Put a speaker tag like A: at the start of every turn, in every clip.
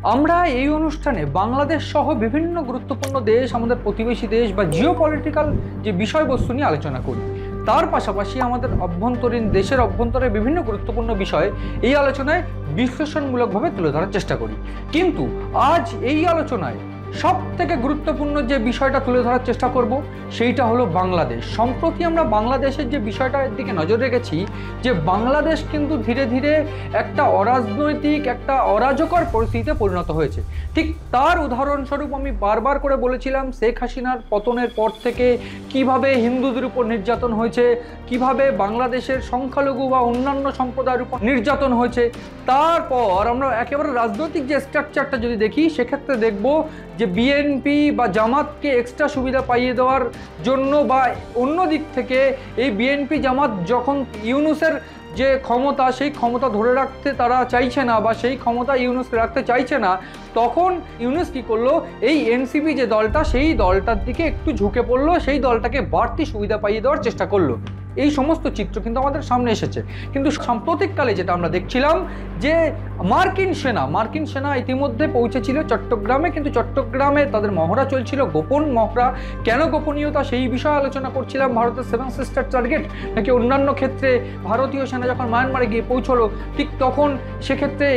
A: আমরা এই অনুষ্ঠানে বাংলাদেশ সহ বিভিন্ন গুরুত্বপূর্ণ দেশ, আমাদের প্রতিবেশী দেশ বা জিওপলিটিক্যাল যে বিষয়বস্তু নিয়ে আলোচনা করি। তার পাশাপাশি আমাদের অভ্যন্তরীণ দেশের অভ্যন্তরে বিভিন্ন গুরুত্বপূর্ণ বিষয় এই আলোচনায় বিশ্লেষণমূলকভাবে তুলে ধরার চেষ্টা করি। কিন্তু আজ এই আলোচনায় সব থেকে গুরুত্বপূর্ণ যে বিষয়টা তুলে ধরার চেষ্টা করব সেইটা হলো বাংলাদেশ। সম্প্রতি আমরা বাংলাদেশের যে বিষয়টার দিকে নজর রেখেছি, যে বাংলাদেশ কিন্তু ধীরে ধীরে একটা অরাজনৈতিক, একটা অরাজকর পরিস্থিতিতে পরিণত হয়েছে। ঠিক তার উদাহরণস্বরূপ আমি বারবার করে বলেছিলাম শেখ হাসিনার পতনের পর থেকে কিভাবে হিন্দুদের উপর নির্যাতন হয়েছে, কিভাবে বাংলাদেশের সংখ্যালঘু বা অন্যান্য সম্প্রদায়ের উপর নির্যাতন হয়েছে। তারপর আমরা একেবারে রাজনৈতিক যে স্ট্রাকচারটা যদি দেখি, সেক্ষেত্রে দেখব যে বিএনপি বা জামাতকে এক্সট্রা সুবিধা পাইয়ে দেওয়ার জন্য বা অন্য দিক থেকে এই বিএনপি জামাত যখন ইউনূসের যে ক্ষমতা, সেই ক্ষমতা ধরে রাখতে তারা চাইছে না বা সেই ক্ষমতা ইউনূসকে রাখতে চাইছে না, তখন ইউনূস কী করলো, এই এনসিপি যে দলটা, সেই দলটার দিকে একটু ঝুঁকে পড়লো, সেই দলটাকে বাড়তি সুবিধা পাইয়ে দেওয়ার চেষ্টা করলো। এই সমস্ত চিত্র কিন্তু আমাদের সামনে এসেছে। কিন্তু সাম্প্রতিককালে যেটা আমরা দেখছিলাম যে মার্কিন সেনা ইতিমধ্যে পৌঁছেছিল চট্টগ্রামে, কিন্তু চট্টগ্রামে তাদের মহড়া চলছিল, গোপন মহড়া। কেন গোপনীয়তা, সেই বিষয়ে আলোচনা করছিলাম। ভারতের 7 সিস্টার টার্গেট নাকি অন্যান্য ক্ষেত্রে ভারতীয় সেনা যখন মায়ানমারে গিয়ে পৌঁছলো, ঠিক তখন সেক্ষেত্রে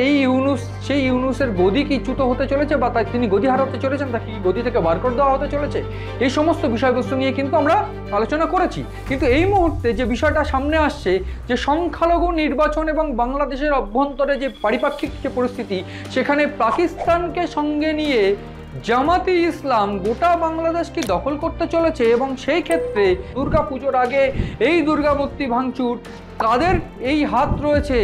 A: সেই ইউনূসের গদি কি চ্যুত হতে চলেছে বা তিনি গদি হারাতে চলেছেন, তাকে গদি থেকে বার করে দেওয়া হতে চলেছে। এই সমস্ত বিষয়বস্তু নিয়ে কিন্তু আমরা আলোচনা করেছি। কিন্তু এই মুহূর্তে যে বিষয়টা সামনে আসছে, যে সংখ্যালঘু নির্বাচন এবং বাংলাদেশের অভ্যন্তরে যে পারিপাক্ষিক যে পরিস্থিতি, সেখানে পাকিস্তানকে সঙ্গে নিয়ে জামাতে ইসলাম গোটা বাংলাদেশকে দখল করতে চলেছে। এবং সেই ক্ষেত্রে দুর্গাপুজোর আগে এই দুর্গামূর্তি ভাঙচুর, কাদের এই হাত রয়েছে,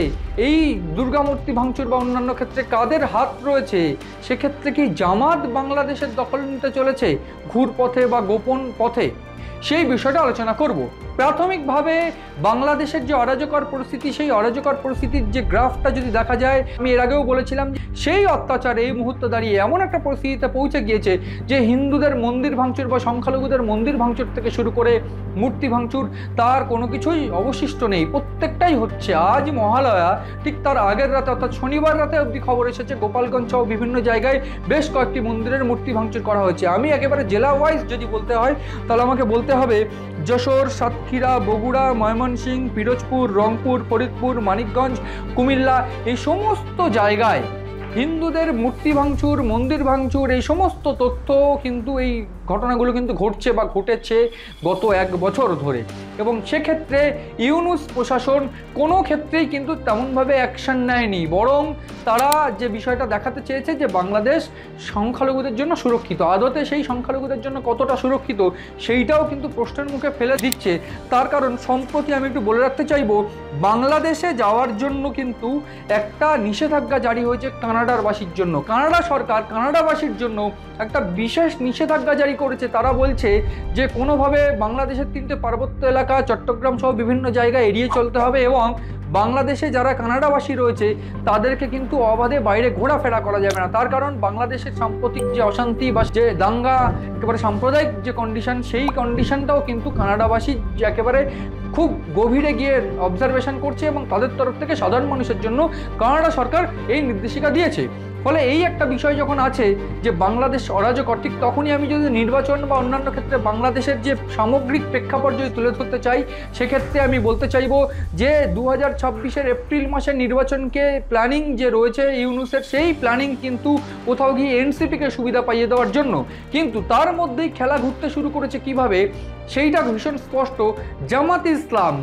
A: এই দুর্গামূর্তি ভাঙচুর বা অন্যান্য ক্ষেত্রে কাদের হাত রয়েছে? সেক্ষেত্রে কি জামাত বাংলাদেশের দখল নিতে চলেছে ঘুরপথে বা গোপন পথে? সেই বিষয়টা আলোচনা করব। প্রাথমিকভাবে বাংলাদেশের যে অরাজকর পরিস্থিতি, সেই অরাজকর পরিস্থিতির যে গ্রাফটা যদি দেখা যায়, আমি এর আগেও বলেছিলাম সেই অত্যাচার এই মুহূর্তে দাঁড়িয়ে এমন একটা পরিস্থিতিতে পৌঁছে গিয়েছে যে হিন্দুদের মন্দির ভাঙচুর বা সংখ্যালঘুদের মন্দির ভাঙচুর থেকে শুরু করে মূর্তি ভাঙচুর, তার কোনো কিছুই অবশিষ্ট নেই, প্রত্যেকটাই হচ্ছে। আজ মহালয়া, ঠিক তার আগের রাতে অর্থাৎ শনিবার রাতে অবধি খবর এসেছে গোপালগঞ্জ সহ বিভিন্ন জায়গায় বেশ কয়েকটি মন্দিরের মূর্তি ভাঙচুর করা হয়েছে। আমি একেবারে জেলা ওয়াইজ যদি বলতে হয়, তাহলে আমাকে বলতে হবে যশোর, সাতক্ষীরা, বগুড়া, ময়মনসিংহ, পিরোজপুর, রংপুর, ফরিদপুর, মানিকগঞ্জ, কুমিল্লা, এই সমস্ত জায়গায় হিন্দুদের মূর্তি ভাঙচুর, মন্দির ভাঙচুর, এই সমস্ত তথ্য কিন্তু, এই ঘটনাগুলো কিন্তু ঘটছে বা ঘটেছে গত 1 বছর ধরে। এবং সেক্ষেত্রে ইউনূস প্রশাসন কোনো ক্ষেত্রেই কিন্তু তেমনভাবে অ্যাকশন নেয়নি, বরং তারা যে বিষয়টা দেখাতে চেয়েছে যে বাংলাদেশ সংখ্যালঘুদের জন্য সুরক্ষিত। আদতে সেই সংখ্যালঘুদের জন্য কতটা সুরক্ষিত, সেইটাও কিন্তু প্রশ্নের মুখে ফেলে দিচ্ছে। তার কারণ সম্প্রতি আমি একটু বলে রাখতে চাইব, বাংলাদেশে যাওয়ার জন্য কিন্তু একটা নিষেধাজ্ঞা জারি হয়েছে কানাডারবাসীর জন্য। কানাডা সরকার কানাডাবাসীর জন্য একটা বিশেষ নিষেধাজ্ঞা জারি করেছে। তারা বলছে যে কোনোভাবে বাংলাদেশের 3টে পার্বত্য এলাকা, চট্টগ্রাম সহ বিভিন্ন জায়গায় এড়িয়ে চলতে হবে এবং বাংলাদেশে যারা কানাডাবাসী রয়েছে তাদেরকে কিন্তু অবাধে বাইরে ঘোরাফেরা করা যাবে না। তার কারণ বাংলাদেশের সাম্প্রতিক যে অশান্তি বা যে দাঙ্গা, একেবারে সাম্প্রদায়িক যে কন্ডিশন, সেই কন্ডিশনটাও কিন্তু কানাডাবাসী যে একেবারে খুব গভীরে গিয়ে অবজারভেশন করছে এবং তাদের তরফ থেকে সাধারণ মানুষের জন্য কানাডা সরকার এই নির্দেশিকা দিয়েছে। ফলে এই একটা বিষয় যখন আছে যে বাংলাদেশ অরাজকর, ঠিক তখনই আমি যদি নির্বাচন বা অন্যান্য ক্ষেত্রে বাংলাদেশের যে সামগ্রিক প্রেক্ষাপট যদি তুলে ধরতে চাই, সেক্ষেত্রে আমি বলতে চাইব যে 2026-এর এপ্রিল মাসের নির্বাচনকে প্ল্যানিং যে রয়েছে ইউনূসের, সেই প্ল্যানিং কিন্তু কোথাও গিয়ে এনসিপিকে সুবিধা পাইয়ে দেওয়ার জন্য। কিন্তু তার মধ্যেই খেলা ঘুরতে শুরু করেছে কিভাবে, সেইটা ভীষণ স্পষ্ট। জামাত ইসলাম